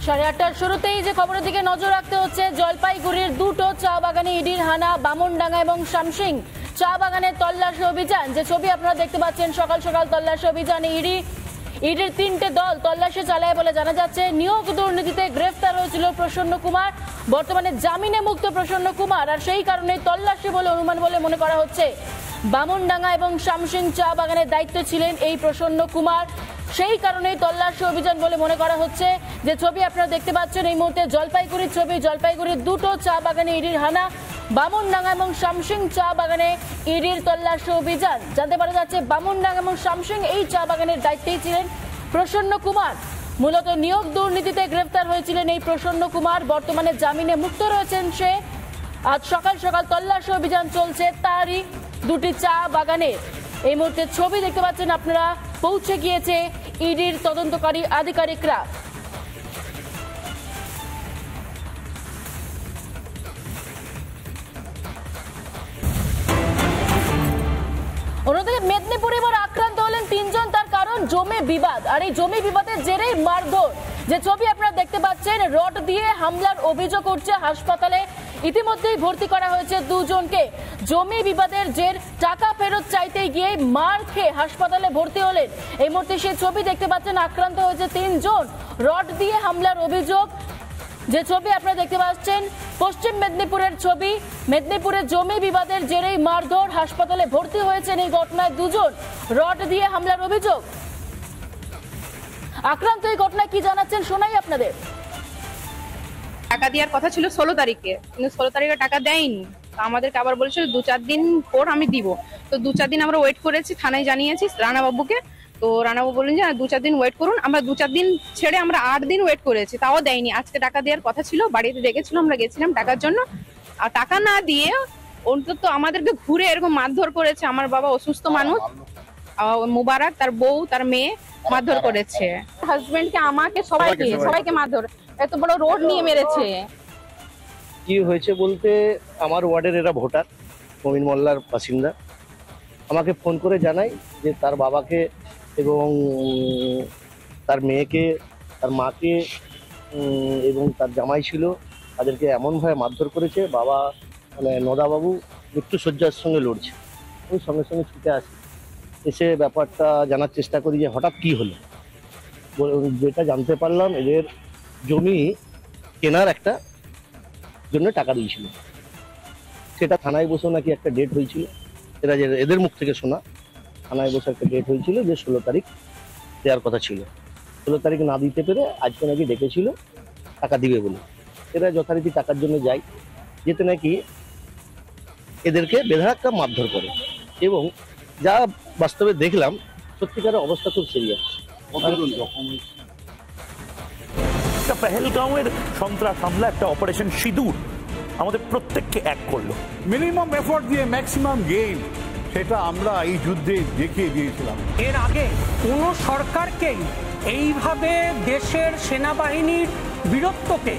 8:30টার শুরুতেই যে খবরের দিকে নজর রাখতে হচ্ছে, জলপাইগুড়ির দুটো চা বাগানে ইডির হানা, বামনডাঙ্গা এবং শামসিং চা বাগানের তল্লাশি অভিযান। যে ছবি আপনারা দেখতে পাচ্ছেন, সকাল সকাল তল্লাশি অভিযানে ইডির 3টে দল তল্লাশি চালায় বলে জানা যাচ্ছে। নিয়োগ দুর্নীতিতে গ্রেফতার হয়েছিল প্রসন্ন কুমার, বর্তমানে জামিনে মুক্ত প্রসন্ন কুমার, আর সেই কারণে তল্লাশি বলে অনুমান বলে মনে করা হচ্ছে। বামনডাঙ্গা এবং শামসিং চা বাগানের দায়িত্বে ছিলেন এই প্রসন্ন কুমার, সেই কারণেই তল্লাশি অভিযান বলে মনে করা হচ্ছে। যে ছবি আপনারা দেখতে পাচ্ছেন এই মুহূর্তে জলপাইগুড়ির ছবি, জলপাইগুড়ির দুটো চা বাগানে ইডির হানা, বামনডাঙ্গা এবং শামসিং চা বাগানে ইডির তল্লাশি অভিযান। জানতে পারা যাচ্ছে বামনডাঙ্গা এবং শামসিং এই চা বাগানের দায়িত্বেই ছিলেন প্রসন্ন কুমার। মূলত নিয়োগ দুর্নীতিতে গ্রেফতার হয়েছিলেন এই প্রসন্ন কুমার, বর্তমানে জামিনে মুক্ত রয়েছেন সে। আজ সকাল সকাল তল্লাশি অভিযান চলছে তারই দুটি চা বাগানে। এই মুহূর্তে ছবি দেখতে পাচ্ছেন আপনারা, পৌঁছে গিয়েছে ইডির তদন্তকারী আধিকারিকরা। অন্যদিকে মেদিনীপুরে এবার আক্রান্ত হলেন 3 জন, তার কারণ জমি বিবাদ, আর এই জমি বিবাদের জেরেই মারধর। যে ছবি আপনারা দেখতে পাচ্ছেন, রড দিয়ে হামলার অভিযোগ উঠছে হাসপাতালে, ইতিমধ্যেই ভর্তি করা হয়েছে 2 জনকে। জমি বিবাদের জের টাকা ফেরত চাইতে গিয়ে মার খেয়ে হাসপাতালে ভর্তি হলেন। এই মুহূর্তে সেই ছবি দেখতে পাচ্ছেন, আক্রান্ত হয়েছে 3 জন, রড দিয়ে হামলার অভিযোগ। যে ছবি আপনারা দেখতে পাচ্ছেন পশ্চিম মেদিনীপুরের ছবি, মেদিনীপুরে জমি বিবাদের জেরেই মারধর, হাসপাতালে ভর্তি হয়েছেন এই ঘটনায় 2 জন, রড দিয়ে হামলার অভিযোগ। আক্রান্ত এই ঘটনায় কি জানাচ্ছেন শোনাই আপনাদের। টাকা দেওয়ার কথা ছিল 16 তারিখে, কিন্তু 16 তারিখে টাকা দেয়নি। আমাদেরকে আবার বলেছিল 2-4 দিন পর আমি দিব। তো 2-4 দিন আমরা ওয়েট করেছি, থানায় জানিয়েছি রানাবাবুকে। তো রানাবাবু বললেন যে 2-4 দিন ওয়েট করুন। আমরা 2-4 দিন ছেড়ে আমরা 8 দিন ওয়েট করেছি, তাও দেয়নি। আজকে টাকা দেওয়ার কথা ছিল, বাড়িতে ডেকেছিল, আমরা গেছিলাম টাকার জন্য। আর টাকা না দিয়ে অন্তত আমাদেরকে ঘুরে এরকম মারধর করেছে। আমার বাবা অসুস্থ মানুষ, মুবারক, তার বউ, তার মেয়ে মারধর করেছে, হাজবেন্ডকে, আমাকে, সবাইকে মারধর, এত বড় রোড নিয়ে মেরেছে। কি হয়েছে বলতে, আমার ওয়ার্ডের এরা ভোটার, মমিন মোল্লার বাসিন্দা, আমাকে ফোন করে জানায় যে তার বাবাকে এবং তার মেয়েকে, তার মাকে এবং তার জামাই ছিল, তাদেরকে এমনভাবে মারধর করেছে। বাবা মানে নদাবাবু মৃত্যুশয্যার সঙ্গে লড়ছে। আমি সঙ্গে সঙ্গে ছুটে আসি, এসে ব্যাপারটা জানার চেষ্টা করি যে হঠাৎ কি হলো। যেটা জানতে পারলাম, এদের জমি কেনার একটা জন্য টাকা দিয়েছিল, সেটা থানায় বসেও নাকি একটা ডেট হয়েছিল। এদের মুখ থেকে শোনা, থানায় বসে একটা ডেট হয়েছিল যে 16 তারিখ দেওয়ার কথা ছিল। 16 তারিখ না দিতে পেরে আজকে নাকি ডেকেছিল টাকা দিবে বলে। এরা যথারীতি টাকার জন্য যায়, যেতে নাকি এদেরকে বেধড়াক্কা মারধর করে, এবং যা বাস্তবে দেখলাম সত্যিকারের অবস্থা খুব সিরিয়াস। পেহেলগাঁওয়ের সন্ত্রাস হামলা, একটা অপারেশন সিঁদুর আমাদের প্রত্যেককে এক করলো। মিনিমাম এফোর্ট দিয়ে ম্যাক্সিমাম গেইন, সেটা আমরা এই যুদ্ধে দেখিয়ে দিয়েছিলাম। এর আগে কোনো সরকারকেই এইভাবে দেশের সেনাবাহিনীর বীরত্বকে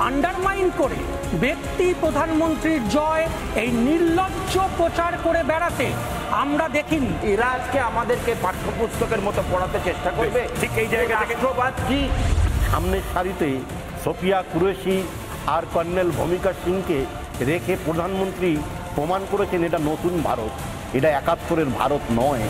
আন্ডারমাইন করে ব্যক্তি প্রধানমন্ত্রীর জয় এই নির্লজ্জ প্রচার করে বেড়াতে আমরা দেখিনি। এরা আজকে আমাদেরকে পাঠ্যপুস্তকের মতো পড়াতে চেষ্টা করবে। ঠিক এই জায়গায় রাষ্ট্রবাদ কি? সামনের সারিতে সোফিয়া কুরেশি আর কর্নেল ভূমিকা সিংকে রেখে প্রধানমন্ত্রী প্রমাণ করেছেন এটা নতুন ভারত, এটা 71-এর ভারত নয়।